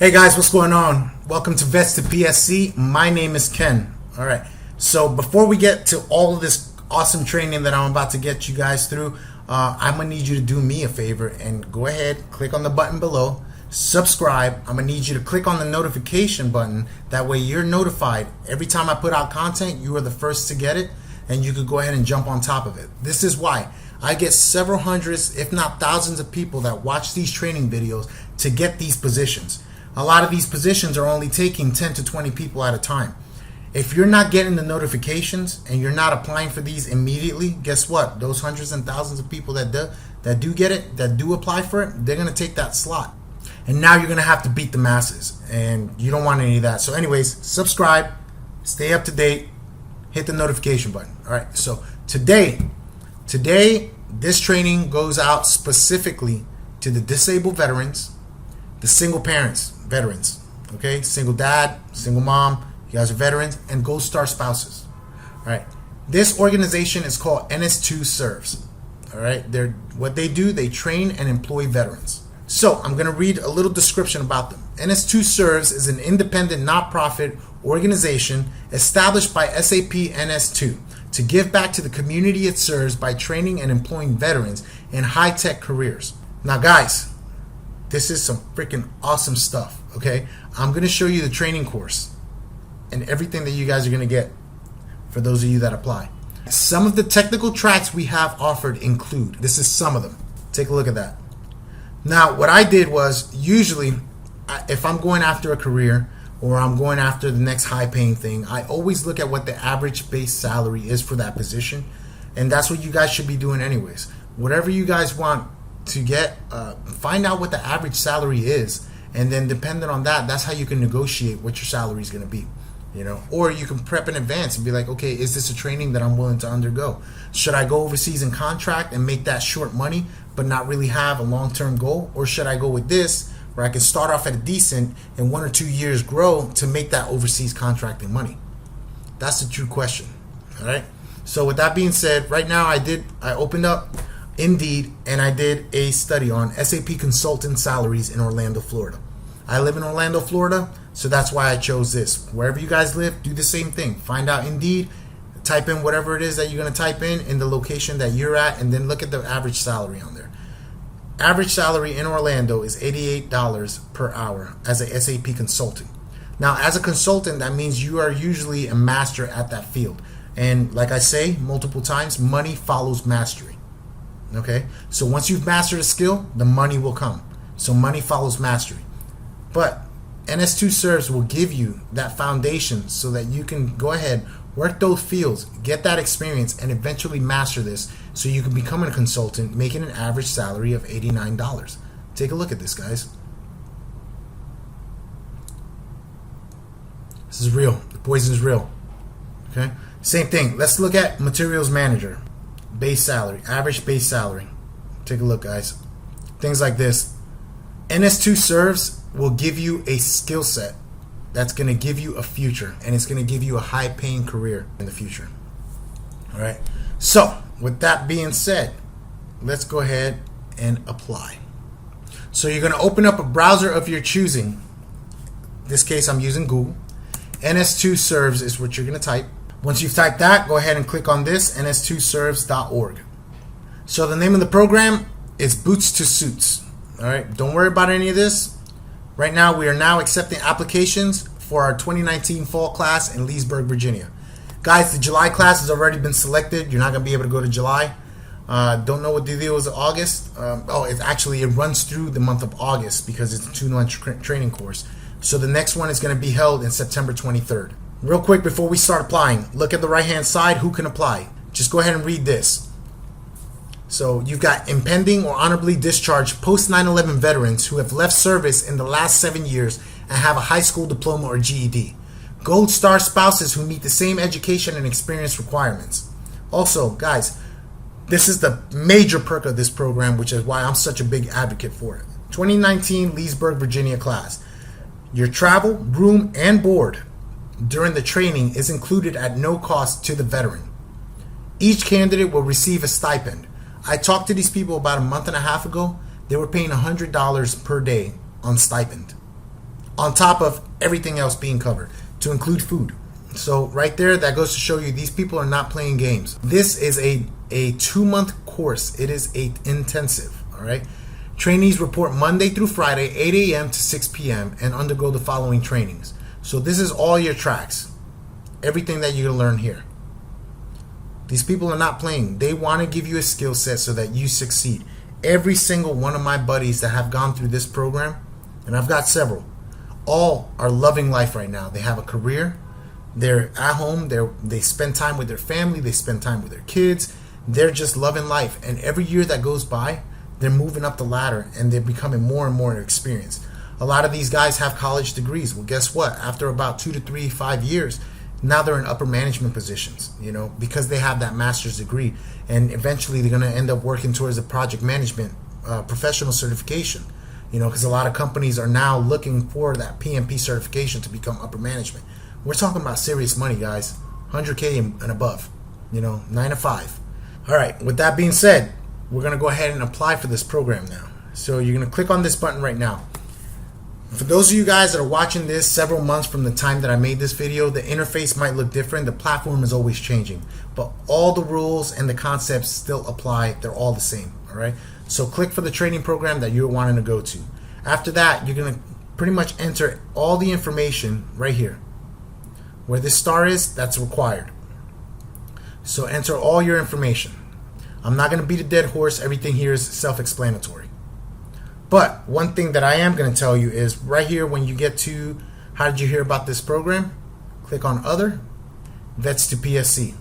Hey guys, what's going on? Welcome to Vets to P.S.C. My name is Ken. All right. So before we get to all of this awesome training that I'm about to get you guys through, I'm gonna need you to do me a favor and go ahead, click on the button below, subscribe. I'm gonna need you to click on the notification button. That way you're notified every time I put out content. You are the first to get it, and you could go ahead and jump on top of it. This is why I get several hundreds, if not thousands of people that watch these training videos to get these positions. A lot of these positions are only taking 10 to 20 people at a time. If you're not getting the notifications and you're not applying for these immediately, guess what? Those hundreds and thousands of people that do get it, that do apply for it, they're going to take that slot. And now you're going to have to beat the masses, and you don't want any of that. So anyways, subscribe, stay up to date, hit the notification button. All right, so today, this training goes out specifically to the disabled veterans, the single parents, veterans, okay? Single dad, single mom, you guys are veterans, and Gold Star spouses. All right, this organization is called NS2 Serves. All right, what they do, they train and employ veterans. So I'm going to read a little description about them. NS2 Serves is an independent nonprofit organization established by SAP NS2 to give back to the community it serves by training and employing veterans in high-tech careers. Now guys, this is some freaking awesome stuff, okay? I'm going to show you the training course and everything that you guys are going to get for those of you that apply. Some of the technical tracks we have offered include, this is some of them. Take a look at that. Now, what I did was, usually, if I'm going after a career or I'm going after the next high-paying thing, I always look at what the average base salary is for that position, and that's what you guys should be doing anyways. Whatever you guys want to get, find out what the average salary is, and then depending on that, that's how you can negotiate what your salary is going to be. You know, or you can prep in advance and be like, okay, is this a training that I'm willing to undergo? Should I go overseas and contract and make that short money but not really have a long-term goal? Or should I go with this where I can start off at a decent and 1 or 2 years grow to make that overseas contracting money? That's the true question. All right. So with that being said, right now I opened up Indeed and I did a study on SAP consultant salaries in Orlando, Florida. I live in Orlando, Florida, so that's why I chose this. Wherever you guys live, do the same thing. Find out Indeed, type in whatever it is that you're going to type in the location that you're at, and then look at the average salary on there. Average salary in Orlando is $88 per hour as a SAP consultant. Now, as a consultant, that means you are usually a master at that field. And like I say multiple times, money follows mastery. Okay? So once you've mastered a skill, the money will come. So money follows mastery. But NS2 Serves will give you that foundation so that you can go ahead, work those fields, get that experience, and eventually master this so you can become a consultant making an average salary of $89. Take a look at this, guys. This is real. The poison is real. Okay? Same thing. Let's look at materials manager. Base salary, average base salary. Take a look, guys. Things like this. NS2 Serves will give you a skill set that's going to give you a future, and it's going to give you a high-paying career in the future. All right. So, with that being said, let's go ahead and apply. So, you're going to open up a browser of your choosing. In this case, I'm using Google. NS2 Serves is what you're going to type. Once you've typed that, go ahead and click on this, ns2serves.org. So, the name of the program is Boots to Suits. All right. Don't worry about any of this. Right now, we are now accepting applications for our 2019 fall class in Leesburg, Virginia. Guys, the July class has already been selected. You're not going to be able to go to July. Don't know what the deal is in August. It runs through the month of August because it's a 2-month training course. So the next one is going to be held in September 23rd. Real quick before we start applying, look at the right-hand side. Who can apply? Just go ahead and read this. So you've got impending or honorably discharged post 9/11 veterans who have left service in the last 7 years and have a high school diploma or GED. Gold Star spouses who meet the same education and experience requirements. Also, guys, this is the major perk of this program, which is why I'm such a big advocate for it. 2019 Leesburg, Virginia class. Your travel, room, and board during the training is included at no cost to the veteran. Each candidate will receive a stipend. I talked to these people about a month and a half ago. They were paying $100 per day on stipend. on top of everything else being covered, to include food. So right there, that goes to show you these people are not playing games. This is a 2-month course. It is a intensive, all right? Trainees report Monday through Friday, 8 a.m. to 6 p.m. and undergo the following trainings. So this is all your tracks. Everything that you're going to learn here. These people are not playing. They want to give you a skill set so that you succeed. Every single one of my buddies that have gone through this program, and I've got several, all are loving life right now. They have a career. They're at home. They spend time with their family. They spend time with their kids. They're just loving life. And every year that goes by, they're moving up the ladder and they're becoming more and more experienced. A lot of these guys have college degrees. Well, guess what? After about 2 to 3, 5 years, now they're in upper management positions, because they have that master's degree. And eventually they're going to end up working towards a project management professional certification, because a lot of companies are now looking for that PMP certification to become upper management. We're talking about serious money, guys. 100K and above, 9 to 5. All right, with that being said, we're going to go ahead and apply for this program now. So you're going to click on this button right now. For those of you guys that are watching this several months from the time that I made this video, the interface might look different. The platform is always changing, but all the rules and the concepts still apply. They're all the same, all right? So click for the training program that you're wanting to go to. After that, you're going to pretty much enter all the information right here. Where this star is, that's required. So enter all your information. I'm not going to beat a dead horse. Everything here is self-explanatory. But one thing that I am going to tell you is right here when you get to how did you hear about this program, click on other, vets to P.S.C.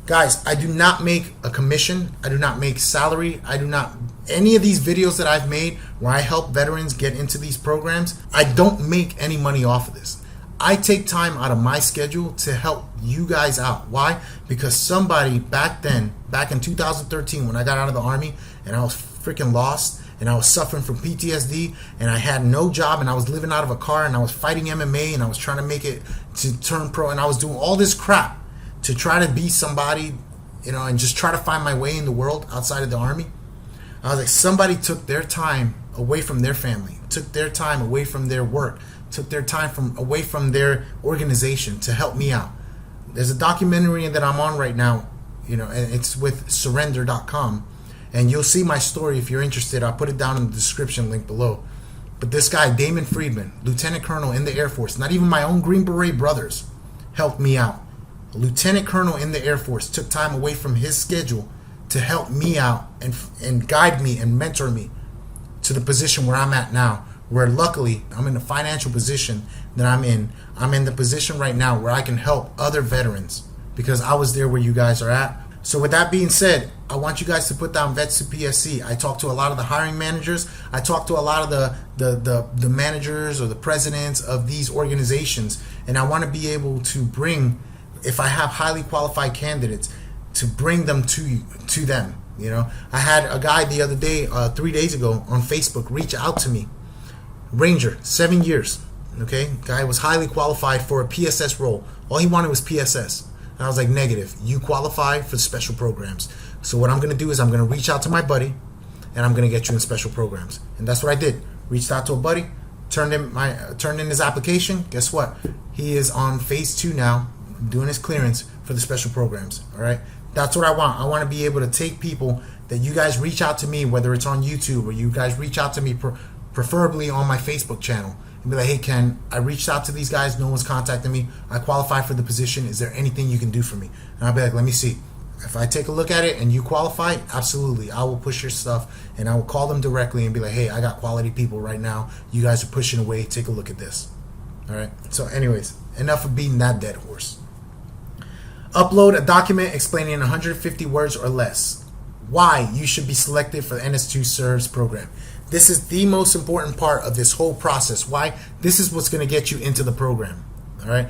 Guys, I do not make a commission. I do not make salary. I do not, any of these videos that I've made where I help veterans get into these programs, I don't make any money off of this. I take time out of my schedule to help you guys out. Why? Because somebody back then, back in 2013 when I got out of the Army and I was freaking lost and I was suffering from PTSD and I had no job and I was living out of a car and I was fighting MMA and I was trying to make it to turn pro and I was doing all this crap to try to be somebody, and just try to find my way in the world outside of the Army. I was like, somebody took their time away from their family, took their time away from their work, took their time away from their organization to help me out. There's a documentary that I'm on right now, and it's with surrender.com, and you'll see my story if you're interested. I'll put it down in the description link below. But this guy, Damon Friedman, Lieutenant Colonel in the Air Force, not even my own Green Beret brothers helped me out. A Lieutenant Colonel in the Air Force took time away from his schedule to help me out and guide me and mentor me to the position where I'm at now, where luckily I'm in the financial position that I'm in. I'm in the position right now where I can help other veterans because I was there where you guys are at. So with that being said, I want you guys to put down vets to P.S.C. I talk to a lot of the hiring managers. I talk to a lot of the managers or the presidents of these organizations, and I want to be able to bring, if I have highly qualified candidates, to bring them to them. I had a guy the other day, 3 days ago on Facebook, reach out to me. Ranger, 7 years. Okay, guy was highly qualified for a PSS role. All he wanted was PSS. And I was like, negative. You qualify for special programs. So what I'm going to do is I'm going to reach out to my buddy and I'm going to get you in special programs. And that's what I did. Reached out to a buddy, turned in his application. Guess what? He is on phase 2 now, doing his clearance for the special programs. All right. That's what I want. I want to be able to take people that you guys reach out to me, whether it's on YouTube or you guys reach out to me preferably on my Facebook channel, and be like, hey Ken, I reached out to these guys, no one's contacting me, I qualify for the position, is there anything you can do for me? And I'll be like, let me see. If I take a look at it and you qualify, absolutely, I will push your stuff and I will call them directly and be like, hey, I got quality people right now, you guys are pushing away, take a look at this. All right, so anyways, enough of beating that dead horse. Upload a document explaining in 150 words or less why you should be selected for the NS2 Serves program. This is the most important part of this whole process. Why? This is what's going to get you into the program. All right.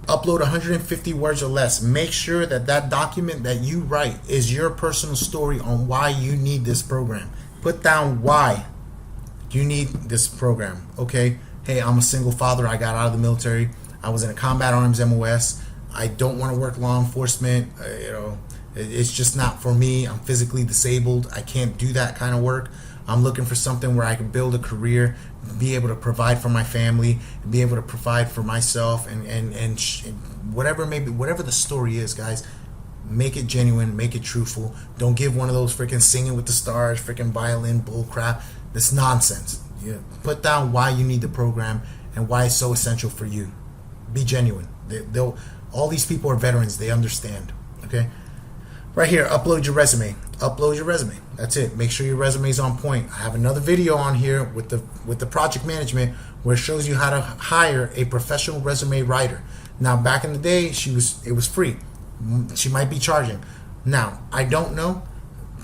Upload 150 words or less. Make sure that that document that you write is your personal story on why you need this program. Put down why you need this program. Okay. Hey, I'm a single father. I got out of the military. I was in a combat arms MOS. I don't want to work law enforcement. It's just not for me. I'm physically disabled. I can't do that kind of work. I'm looking for something where I can build a career, be able to provide for my family, be able to provide for myself, and whatever whatever the story is, guys. Make it genuine, make it truthful. Don't give one of those freaking Singing with the Stars, freaking violin bull crap. That's nonsense. You put down why you need the program and why it's so essential for you. Be genuine. All these people are veterans. They understand. Okay. Right here, upload your resume. Upload your resume. That's it. Make sure your resume is on point. I have another video on here with the project management where it shows you how to hire a professional resume writer. Now, back in the day, it was free. She might be charging. Now, I don't know,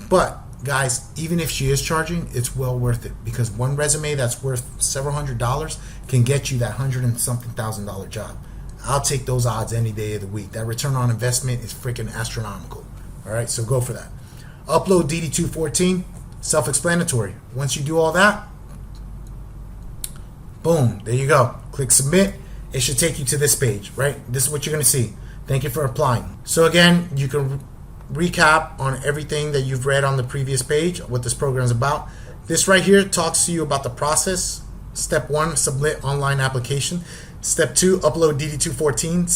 but guys, even if she is charging, it's well worth it, because one resume that's worth several $100s can get you that $100,000 job. I'll take those odds any day of the week. That return on investment is freaking astronomical. All right, so go for that. Upload DD-214, self-explanatory. Once you do all that, boom, there you go. Click submit. It should take you to this page, right? This is what you're going to see. Thank you for applying. So again, you can recap on everything that you've read on the previous page, what this program is about. This right here talks to you about the process. Step 1, submit online application. Step 2, upload DD-214.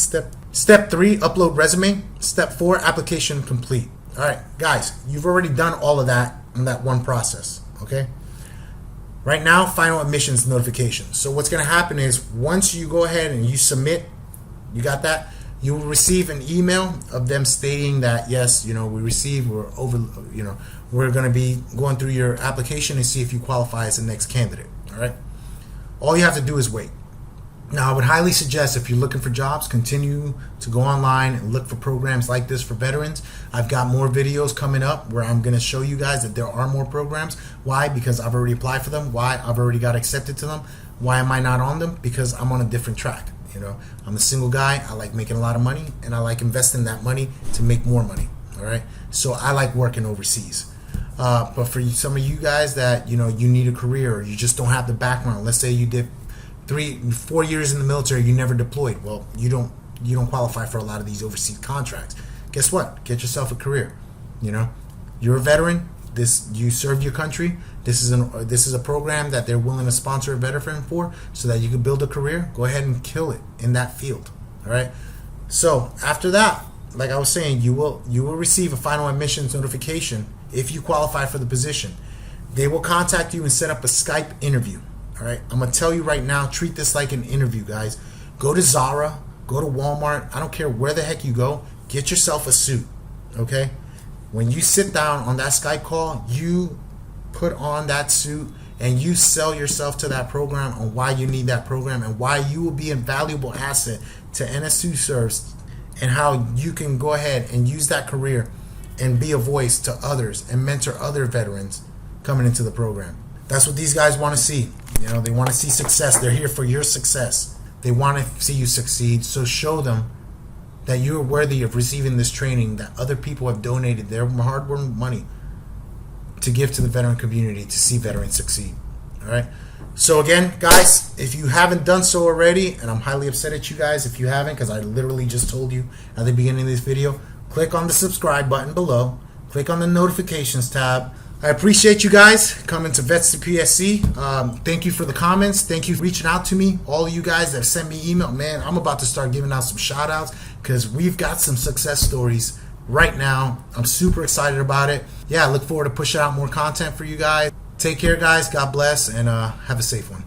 Step 3, upload resume. Step 4, application complete. All right, guys, you've already done all of that in that one process, okay? Right now, final admissions notification. So what's going to happen is once you go ahead and you submit, you got that, you will receive an email of them stating that, yes, we're going to be going through your application and see if you qualify as the next candidate. All right. All you have to do is wait. Now, I would highly suggest, if you're looking for jobs, continue to go online and look for programs like this for veterans. I've got more videos coming up where I'm going to show you guys that there are more programs. Why? Because I've already applied for them. Why? I've already got accepted to them. Why am I not on them? Because I'm on a different track. I'm a single guy. I like making a lot of money, and I like investing that money to make more money. All right. So I like working overseas. But for some of you guys that you need a career, or you just don't have the background. Let's say you did 3-4 years in the military, you never deployed. Well, you don't qualify for a lot of these overseas contracts. Guess what? Get yourself a career. You're a veteran. You served your country. This is a program that they're willing to sponsor a veteran for, so that you can build a career. Go ahead and kill it in that field. All right. So after that, like I was saying, you will receive a final admissions notification if you qualify for the position. They will contact you and set up a Skype interview. All right. I'm gonna tell you right now, treat this like an interview, guys. Go to Zara, go to Walmart. I don't care where the heck you go. Get yourself a suit. Okay. When you sit down on that Skype call, you put on that suit and you sell yourself to that program on why you need that program and why you will be a valuable asset to NS2 Serves, and how you can go ahead and use that career and be a voice to others and mentor other veterans coming into the program. That's what these guys want to see. They want to see success. They're here for your success. They want to see you succeed. So show them that you're worthy of receiving this training, that other people have donated their hard-earned money to give to the veteran community to see veterans succeed. All right. So again, guys, if you haven't done so already, and I'm highly upset at you guys if you haven't, because I literally just told you at the beginning of this video, click on the subscribe button below. Click on the notifications tab. I appreciate you guys coming to Vets to P.S.C. Thank you for the comments. Thank you for reaching out to me. All of you guys that sent me email, man, I'm about to start giving out some shout outs, because we've got some success stories right now. I'm super excited about it. Yeah, I look forward to pushing out more content for you guys. Take care, guys. God bless, and have a safe one.